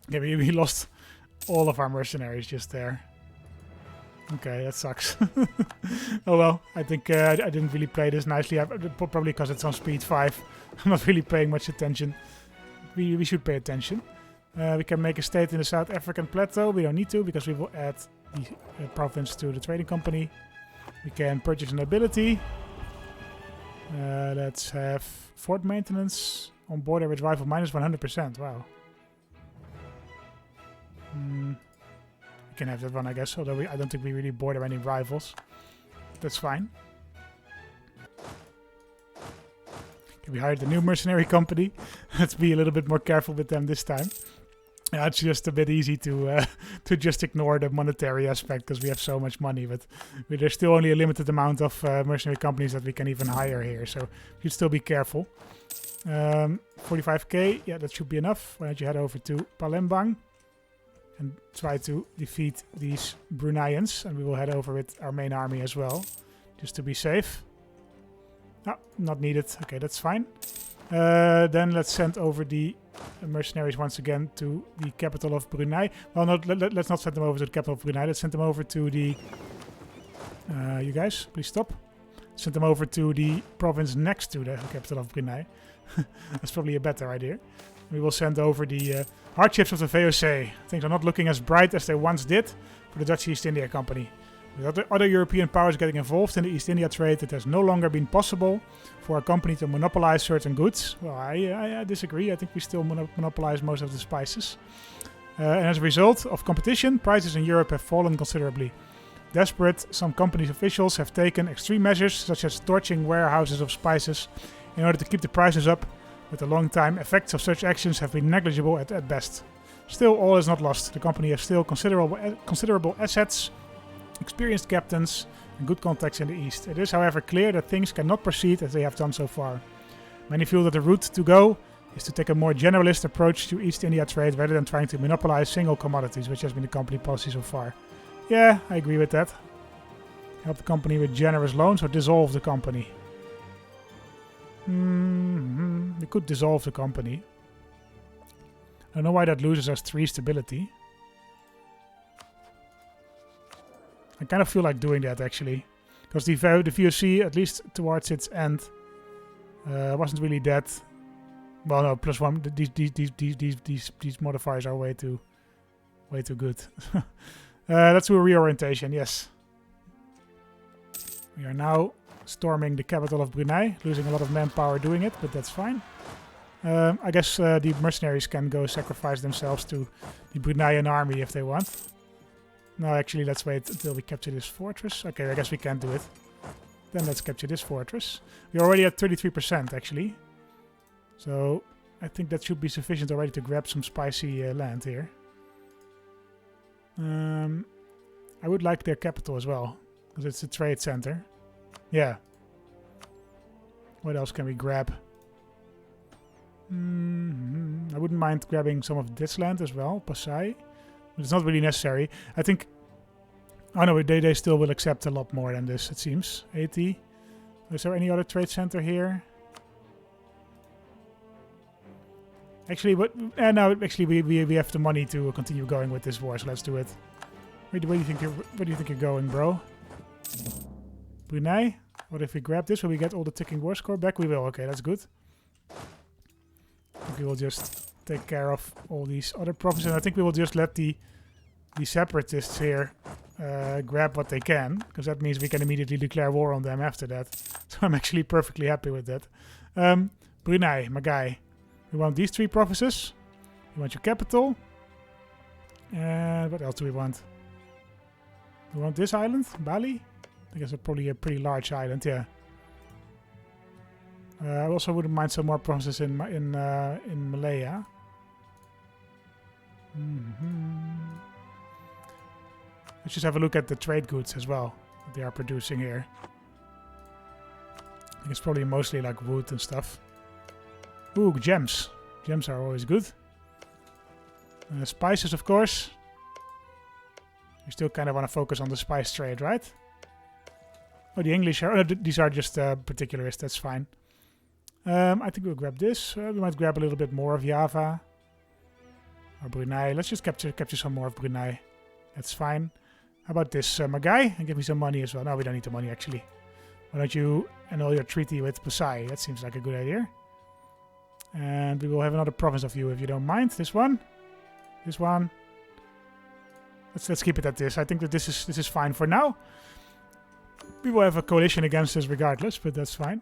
Okay, we lost all of our mercenaries just there. Okay, that sucks. Oh well, I think I didn't really play this nicely. Probably because it's on speed 5. I'm not really paying much attention. We should pay attention. We can make a state in the South African plateau. We don't need to because we will add the province to the trading company. We can purchase an ability. Let's have fort maintenance on board average rival minus 100%. Wow. We can have that one, I guess. Although I don't think we really border any rivals. That's fine. Okay, we hired a new mercenary company. Let's be a little bit more careful with them this time. Yeah, it's just a bit easy to just ignore the monetary aspect because we have so much money, but there's still only a limited amount of mercenary companies that we can even hire here, so you should still be careful. 45k, yeah, that should be enough. Why don't you head over to Palembang and try to defeat these Bruneians, and we will head over with our main army as well, just to be safe. No, not needed. Okay, that's fine. Then let's send over the mercenaries once again to the capital of Brunei. Well, no, let's not send them over to the capital of Brunei. Let's send them over to the... you guys, please stop. Send them over to the province next to the capital of Brunei. That's probably a better idea. We will send over the hardships of the VOC. Things are not looking as bright as they once did for the Dutch East India Company. With other European powers getting involved in the East India trade, it has no longer been possible for a company to monopolize certain goods. Well, I disagree. I think we still monopolize most of the spices. And as a result of competition, prices in Europe have fallen considerably. Desperate, some companies' officials have taken extreme measures, such as torching warehouses of spices, in order to keep the prices up, but the long-time effects of such actions have been negligible at best. Still, all is not lost. The company has still considerable assets, experienced captains, and good contacts in the East. It is, however, clear that things cannot proceed as they have done so far. Many feel that the route to go is to take a more generalist approach to East India trade rather than trying to monopolize single commodities, which has been the company policy so far. Yeah, I agree with that. Help the company with generous loans or dissolve the company. We could dissolve the company. I don't know why that loses us 3 stability. I kind of feel like doing that actually. Because the VOC, at least towards its end, wasn't really that. Well, no, +1. These modifiers are way too good. Let's do a reorientation. Yes, we are now storming the capital of Brunei, losing a lot of manpower doing it, but that's fine. I guess the mercenaries can go sacrifice themselves to the Bruneian army if they want. No, actually, let's wait until we capture this fortress. Okay, I guess we can't do it. Then let's capture this fortress. We're already at 33% actually. So I think that should be sufficient already to grab some spicy land here. I would like their capital as well, because it's a trade center. Yeah. What else can we grab? I wouldn't mind grabbing some of this land as well, Pasai. But it's not really necessary. I think... Oh no, they still will accept a lot more than this, it seems. 80. Is there any other trade center here? Actually, no, actually we have the money to continue going with this war, so let's do it. Where do you think you're going, bro? Brunei? What if we grab this? Will we get all the ticking war score back? We will. Okay, that's good. I think we will just take care of all these other provinces, and I think we will just let the separatists here grab what they can, because that means we can immediately declare war on them after that. So I'm actually perfectly happy with that. Brunei, my guy. We want these 3 provinces. We want your capital. And what else do we want? We want this island, Bali. I think it's probably a pretty large island, yeah. I also wouldn't mind some more provinces in Malaya. Let's just have a look at the trade goods as well that they are producing here. I think it's probably mostly like wood and stuff. Ooh, gems. Gems are always good. Spices, of course. You still kind of want to focus on the spice trade, right? Oh, the English are... Oh, these are just particularists, that's fine. I think we'll grab this. We might grab a little bit more of Java. Or Brunei. Let's just capture some more of Brunei. That's fine. How about this, my guy? And give me some money as well. No, we don't need the money, actually. Why don't you annul your treaty with Pasai? That seems like a good idea. And we will have another province of you, if you don't mind. This one. This one. Let's keep it at this. I think that this is fine for now. We will have a coalition against us regardless, but that's fine.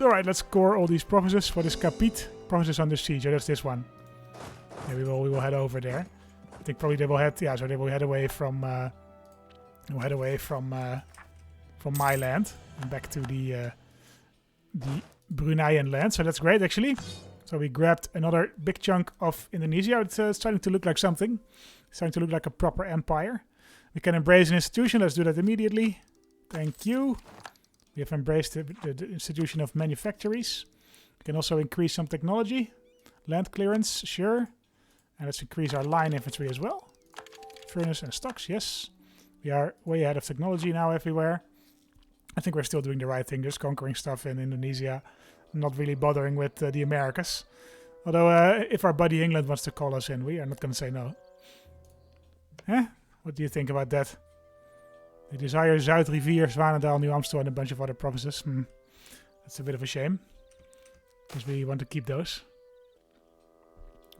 Alright, let's core all these provinces for this Capit. Provinces under siege. Oh, that's this one. Yeah, we will head over there. I think probably they will head. Yeah, so they will head away from. From my land and back to the Bruneian land. So that's great, actually. So we grabbed another big chunk of Indonesia. It's starting to look like something. It's starting to look like a proper empire. We can embrace an institution. Let's do that immediately. Thank you. We have embraced the institution of manufactories. We can also increase some technology. Land clearance, sure. And let's increase our line infantry as well. Furnace and stocks, yes. We are way ahead of technology now everywhere. I think we're still doing the right thing, just conquering stuff in Indonesia. Not really bothering with the Americas. Although, if our buddy England wants to call us in, we are not going to say no. Huh? What do you think about that? They desire Zuidrivier, Zwanendal, New Amsterdam, and a bunch of other provinces. That's a bit of a shame. Because we want to keep those.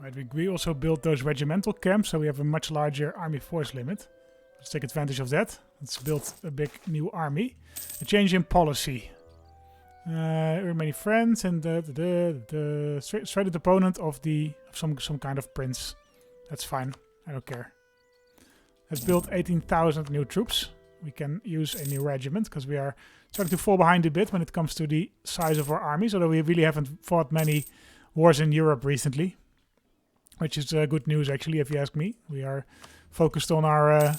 Right, we also built those regimental camps, so we have a much larger army force limit. Let's take advantage of that. Let's build a big new army. A change in policy. Many friends and the straight opponent of some kind of prince. That's fine. I don't care. Let's build 18,000 new troops. We can use a new regiment because we are starting to fall behind a bit when it comes to the size of our armies. Although we really haven't fought many wars in Europe recently, which is good news actually, if you ask me. We are focused on our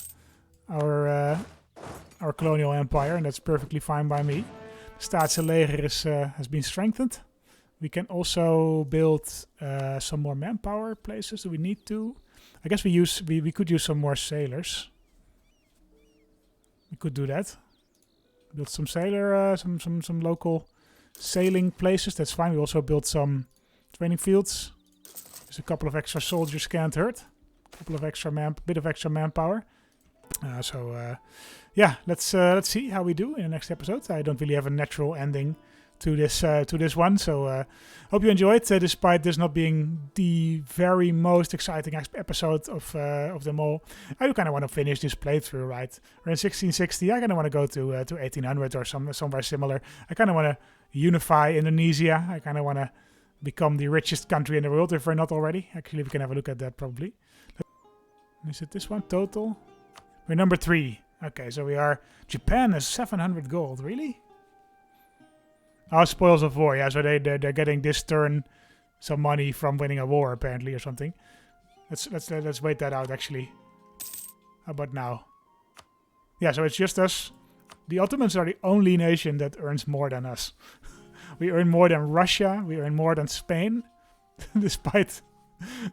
colonial empire, and that's perfectly fine by me. The Staatsleger has been strengthened. We can also build some more manpower places. Do we need to? I guess we could use some more sailors. We could do that. Build some some local sailing places. That's fine. We also built some training fields. There's a couple of extra soldiers can't hurt. A couple of extra bit of extra manpower. Yeah, let's see how we do in the next episode. I don't really have a natural ending to this one, so hope you enjoyed. Despite this not being the very most exciting episode of them all, I do kind of want to finish this playthrough. Right, we're in 1660. I kind of want to go to 1800 or somewhere similar. I kind of want to unify Indonesia. I kind of want to become the richest country in the world if we're not already. Actually, we can have a look at that probably. Is it this one total? We're number 3. Okay, so we are. Japan has 700 gold. Really? Oh, spoils of war. Yeah, so they're getting this turn some money from winning a war apparently or something. Let's wait that out actually. How about now? Yeah, so it's just us. The Ottomans are the only nation that earns more than us. We earn more than Russia. We earn more than Spain, despite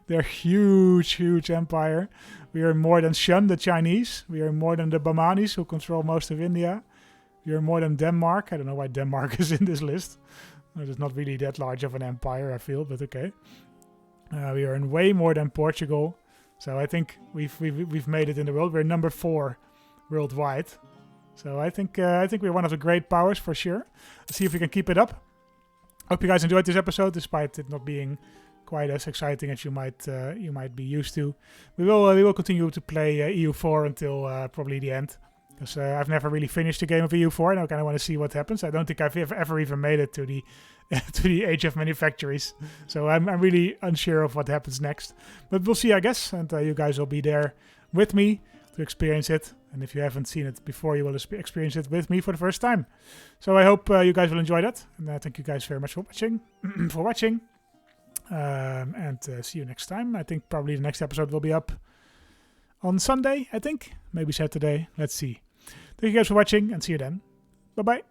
their huge empire. We earn more than Shun, the Chinese. We earn more than the Bahmanis, who control most of India. We earn more than Denmark. I don't know why Denmark is in this list. It's not really that large of an empire, I feel, but okay. We earn way more than Portugal. So I think we've made it in the world. We're number 4 worldwide. So I think we're one of the great powers for sure. Let's see if we can keep it up. Hope you guys enjoyed this episode, despite it not being quite as exciting as you might be used to. We will continue to play EU4 until probably the end. Because I've never really finished a game of EU4, and I kind of want to see what happens. I don't think I've ever even made it to the to the Age of Manufactories. So I'm really unsure of what happens next. But we'll see, I guess. And you guys will be there with me to experience it. And if you haven't seen it before, you will experience it with me for the first time. So I hope you guys will enjoy that. And thank you guys very much for watching. And see you next time. I think probably the next episode will be up on Sunday, I think. Maybe Saturday. Let's see. Thank you guys for watching, and see you then. Bye-bye.